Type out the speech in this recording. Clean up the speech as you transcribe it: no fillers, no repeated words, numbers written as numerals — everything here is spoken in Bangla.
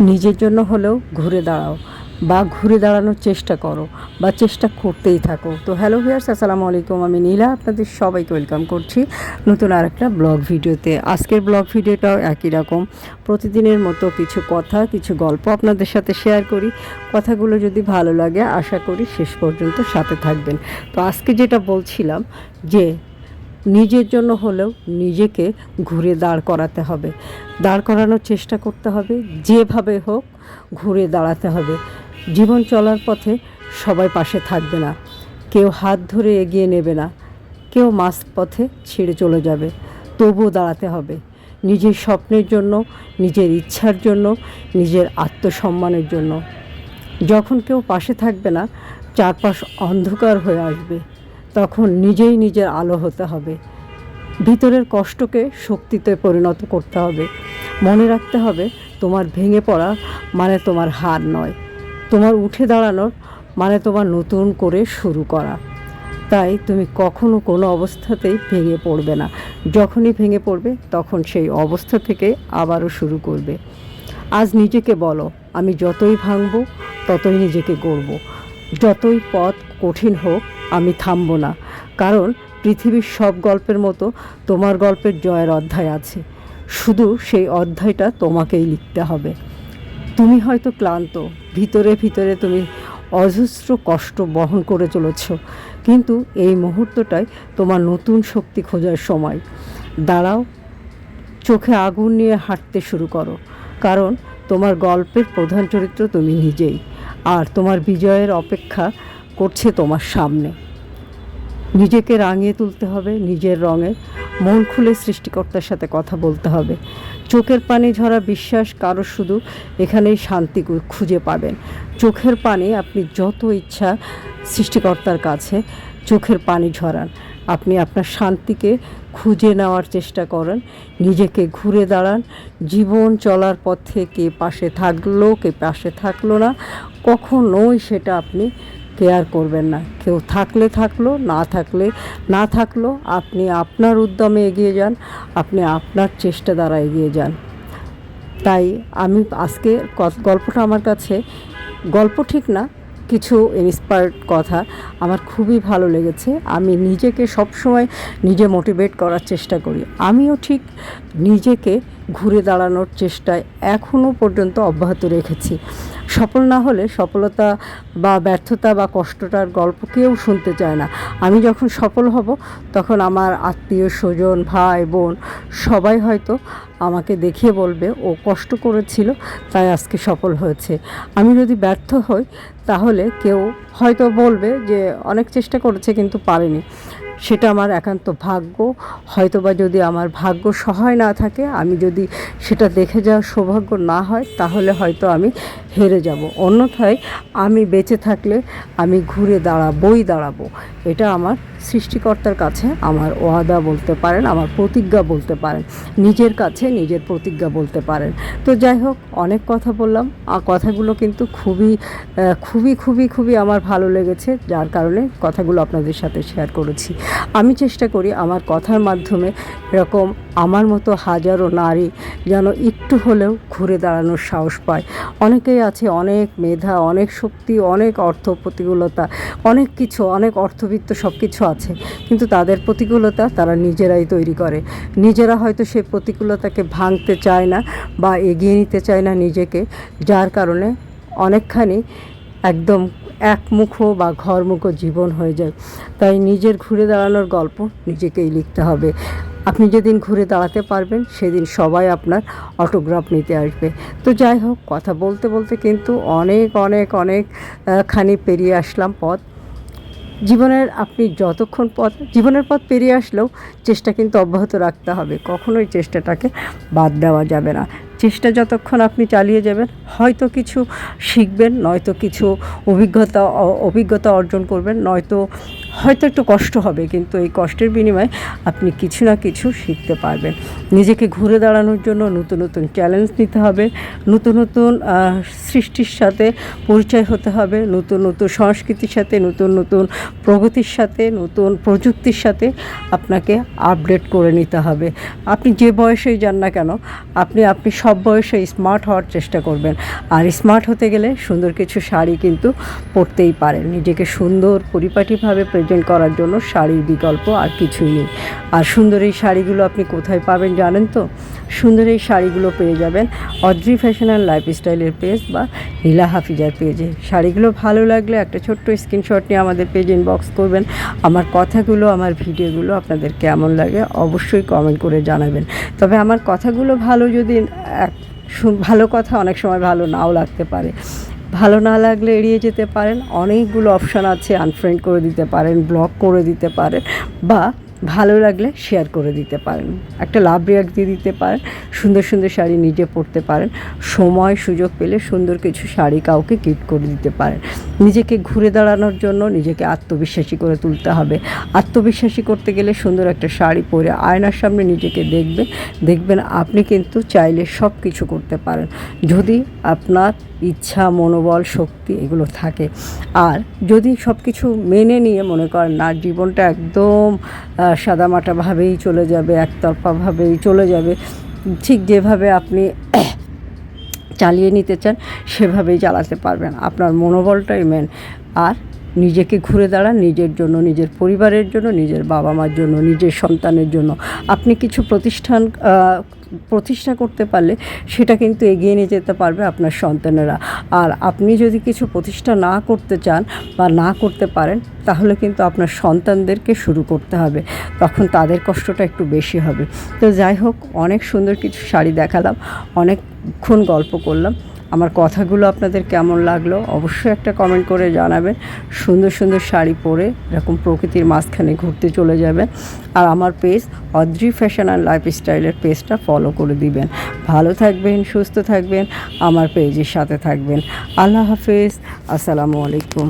নিজের জন্য হলেও ঘুরে দাঁড়াও বা ঘুরে দাঁড়ানোর চেষ্টা করো বা চেষ্টা করতেই থাকো। তো হ্যালো ভিউয়ার্স, আসসালামু আলাইকুম। আমি নীলা আপনাদের সবাইকে ওয়েলকাম করছি নতুন আরেকটা ব্লগ ভিডিওতে। আজকের ব্লগ ভিডিওটাও একই রকম, প্রতিদিনের মতো কিছু কথা, কিছু গল্প আপনাদের সাথে শেয়ার করি। কথাগুলো যদি ভালো লাগে আশা করি শেষ পর্যন্ত সাথে থাকবেন। তো আজকে যেটা বলছিলাম যে নিজের জন্য হলেও নিজেকে ঘুরে দাঁড় করাতে হবে, দাঁড় করানোর চেষ্টা করতে হবে, যেভাবে হোক ঘুরে দাঁড়াতে হবে। জীবন চলার পথে সবাই পাশে থাকবে না, কেউ হাত ধরে এগিয়ে নেবে না, কেউ মাঝ পথে ছেড়ে চলে যাবে, তবুও দাঁড়াতে হবে নিজের স্বপ্নের জন্য, নিজের ইচ্ছার জন্য, নিজের আত্মসম্মানের জন্য। যখন কেউ পাশে থাকবে না, চারপাশ অন্ধকার হয়ে আসবে, তখন নিজেই নিজের আলো হতে হবে। ভিতরের কষ্টকে শক্তিতে পরিণত করতে হবে। মনে রাখতে হবে, তোমার ভেঙে পড়া মানে তোমার হার নয়, তোমার উঠে দাঁড়ানোর মানে তোমার নতুন করে শুরু করা। তাই তুমি কখনো কোনো অবস্থাতেই ভেঙে পড়বে না। যখনই ভেঙে পড়বে তখন সেই অবস্থা থেকে আবারও শুরু করবে। আজ নিজেকে বলো, আমি যতই ভাঙব ততই নিজেকে গড়ব। যতই পথ কঠিন হোক আমি থামব না, কারণ পৃথিবীর সব গল্পের মতো তোমার গল্পের জয়ের অধ্যায় আছে। শুধু সেই অধ্যায়টা তোমাকেই লিখতে হবে। তুমি হয়তো ক্লান্ত, ভিতরে ভিতরে তুমি অজস্র কষ্ট বহন করে চলেছ, কিন্তু এই মুহূর্তটাই তোমার নতুন শক্তি খোঁজার সময়। দাঁড়াও, চোখে আগুন নিয়ে হাঁটতে শুরু করো, কারণ তোমার গল্পের প্রধান চরিত্র তুমি নিজেই, আর তোমার বিজয়ের অপেক্ষা করছে তোমার সামনে। নিজেকে রাঙিয়ে তুলতে হবে নিজের রঙে, মন খুলে সৃষ্টিকর্তার সাথে কথা বলতে হবে। চোখের পানি ঝরা বিশ্বাস কারো শুধু এখানেই শান্তি খুঁজে পাবেন। চোখের পানি আপনি যত ইচ্ছা সৃষ্টিকর্তার কাছে চোখের পানি ঝরান, আপনি আপনার শান্তিকে খুঁজে নেওয়ার চেষ্টা করেন, নিজেকে ঘুরে দাঁড়ান। জীবন চলার পথে কে পাশে থাকলো কে পাশে থাকলো না, কখনোই সেটা আপনি কেয়ার করবেন না। কেউ থাকলে থাকলো, না থাকলে না থাকলো, আপনি আপনার উদ্যমে এগিয়ে যান, আপনি আপনার চেষ্টা দ্বারা এগিয়ে যান। তাই আমি আজকে গল্পটা আমার কাছে গল্প ঠিক না, কিছু ইন্সপায়ার্ড কথা আমার খুবই ভালো লেগেছে। আমি নিজেকে সবসময় নিজে মোটিভেট করার চেষ্টা করি। আমিও ঠিক নিজেকে ঘুরে দাঁড়ানোর চেষ্টায় এখনও পর্যন্ত অব্যাহত রেখেছি। সফল না হলে সফলতা বা ব্যর্থতা বা কষ্টটার গল্প কেউ শুনতে চায় না। আমি যখন সফল হব তখন আমার আত্মীয় স্বজন, ভাই বোন সবাই হয়তো আমাকে দেখিয়ে বলবে, ও কষ্ট করেছিল তাই আজকে সফল হয়েছে। আমি যদি ব্যর্থ হই তাহলে কেউ হয়তো বলবে যে অনেক চেষ্টা করেছে কিন্তু পারেনি। সেটা আমার একান্ত ভাগ্য। হয়তোবা যদি আমার ভাগ্য সহায় না থাকে, আমি যদি সেটা দেখে যাওয়ার সৌভাগ্য না হয়, তাহলে হয়তো আমি হেরে যাব। অন্যথায় আমি বেঁচে থাকলে আমি ঘুরে দাঁড়াবো। এটা আমার সৃষ্টিকর্তার কাছে আমার ওয়াদা বলতে পারেন, আমার প্রতিজ্ঞা বলতে পারেন, নিজের কাছে নিজের প্রতিজ্ঞা বলতে পারেন। তো যাই হোক, অনেক কথা বললাম, আর কথাগুলো কিন্তু খুবই খুবই খুবই খুবই আমার ভালো লেগেছে, যার কারণে কথাগুলো আপনাদের সাথে শেয়ার করেছি। আমি চেষ্টা করি আমার কথার মাধ্যমে এরকম আমার মতো হাজারো নারী যেন একটু হলেও ঘুরে দাঁড়ানোর সাহস পায়। অনেকেই আছে অনেক মেধা, অনেক শক্তি, অনেক অর্থ প্রতিকূলতা, অনেক কিছু, অনেক অর্থবিত্ত সব কিছু আছে, কিন্তু তাদের প্রতিকূলতা তারা নিজেরাই তৈরি করে। নিজেরা হয়তো সেই প্রতিকূলতাকে ভাঙতে চায় না বা এগিয়ে নিতে চায় না নিজেকে, যার কারণে অনেকখানি একদম একমুখো বা ঘরমুখো জীবন হয়ে যায়। তাই নিজের ঘুরে দাঁড়ানোর গল্প নিজেকেই লিখতে হবে। আপনি যেদিন ঘুরে দাঁড়াতে পারবেন সেদিন সবাই আপনার অটোগ্রাফ নিতে আসবে। তো যাই হোক, কথা বলতে বলতে কিন্তু অনেক অনেক অনেক খানি পেরিয়ে আসলাম পথ। জীবনের পথ পেরিয়ে আসলেও চেষ্টা কিন্তু অব্যাহত রাখতে হবে। কখনোই চেষ্টাটাকে বাদ দেওয়া যাবে না। চেষ্টা যতক্ষণ আপনি চালিয়ে যাবেন, হয়তো কিছু শিখবেন, নয়তো কিছু অভিজ্ঞতা অর্জন করবেন, নয়তো হয়তো একটু কষ্ট হবে, কিন্তু এই কষ্টের বিনিময়ে আপনি কিছু না কিছু শিখতে পারবেন। নিজেকে ঘুরে দাঁড়ানোর জন্য নতুন নতুন চ্যালেঞ্জ নিতে হবে, নতুন নতুন সৃষ্টির সাথে পরিচয় হতে হবে, নতুন নতুন সংস্কৃতির সাথে, নতুন নতুন প্রগতির সাথে, নতুন প্রযুক্তির সাথে আপনাকে আপডেট করে নিতে হবে। আপনি যে বয়সেই যান না কেন, আপনি সব বয়সে স্মার্ট হওয়ার চেষ্টা করবেন। আর স্মার্ট হতে গেলে সুন্দর কিছু শাড়ি কিন্তু পরতেই পারেন। নিজেকে সুন্দর পরিপাটিভাবে প্রেজেন্ট করার জন্য শাড়ির বিকল্প আর কিছুই নেই। আর সুন্দর এই শাড়িগুলো আপনি কোথায় পাবেন জানেন তো? সুন্দর এই শাড়িগুলো পেয়ে যাবেন অদ্রি ফ্যাশন অ্যান্ড লাইফস্টাইলের পেজ বা নীলা হাফিজার পেজে। শাড়িগুলো ভালো লাগলে একটা ছোট্ট স্ক্রিনশট নিয়ে আমাদের পেজ ইনবক্স করবেন। আমার কথাগুলো, আমার ভিডিওগুলো আপনাদের কেমন লাগে অবশ্যই কমেন্ট করে জানাবেন। তবে আমার কথাগুলো ভালো, যদি ভালো কথা অনেক সময় ভালো নাও লাগতে পারে। ভালো না লাগলে এড়িয়ে যেতে পারেন, অনেকগুলো অপশান আছে, আনফ্রেন্ড করে দিতে পারেন, ব্লক করে দিতে পারেন, বা ভালো লাগলে শেয়ার করে দিতে পারেন, একটা লাভ রিয়াক্ট দিয়ে দিতে পারেন। সুন্দর সুন্দর শাড়ি নিজে পরতে পারেন, সময় সুযোগ পেলে সুন্দর কিছু শাড়ি কাউকে গিফট করে দিতে পারেন। নিজেকে ঘুরে দাঁড়ানোর জন্য নিজেকে আত্মবিশ্বাসী করে তুলতে হবে। আত্মবিশ্বাসী করতে গেলে সুন্দর একটা শাড়ি পরে আয়নার সামনে নিজেকে দেখবেন আপনি কিন্তু চাইলে সব কিছু করতে পারেন, যদি আপনার ইচ্ছা, মনোবল, শক্তি এগুলো থাকে। আর যদি সব কিছু মেনে নিয়ে মনে করেন না, জীবনটা একদম সাদামাটাভাবেই চলে যাবে, একতরফাভাবেই চলে যাবে, ঠিক যেভাবে আপনি চালিয়ে নিতে চান সেভাবেই চালাতে পারবেন। আপনার মনোবলটাই মেন। আর নিজেকে ঘুরে দাঁড়ান নিজের জন্য, নিজের পরিবারের জন্য, নিজের বাবা মার জন্য, নিজের সন্তানের জন্য। আপনি কিছু প্রতিষ্ঠা করতে পারলে সেটা কিন্তু এগিয়ে নিয়ে যেতে পারবে আপনার সন্তানেরা। আর আপনি যদি কিছু প্রতিষ্ঠা না করতে চান বা না করতে পারেন, তাহলে কিন্তু আপনার সন্তানদেরকে শুরু করতে হবে, তখন তাদের কষ্টটা একটু বেশি হবে। তো যাই হোক, অনেক সুন্দর কিছু শাড়ি দেখালাম, অনেকক্ষণ গল্প করলাম। আমার কথাগুলো আপনাদের কেমন লাগলো অবশ্যই একটা কমেন্ট করে জানাবেন। সুন্দর সুন্দর শাড়ি পরে এরকম প্রকৃতির মাঝখানে ঘুরতে চলে যাবেন। আর আমার পেজ অদ্রি ফ্যাশন অ্যান্ড লাইফস্টাইলের পেজটা ফলো করে দিবেন। ভালো থাকবেন, সুস্থ থাকবেন, আমার পেজের সাথে থাকবেন। আল্লাহ হাফেজ, আসসালামু আলাইকুম।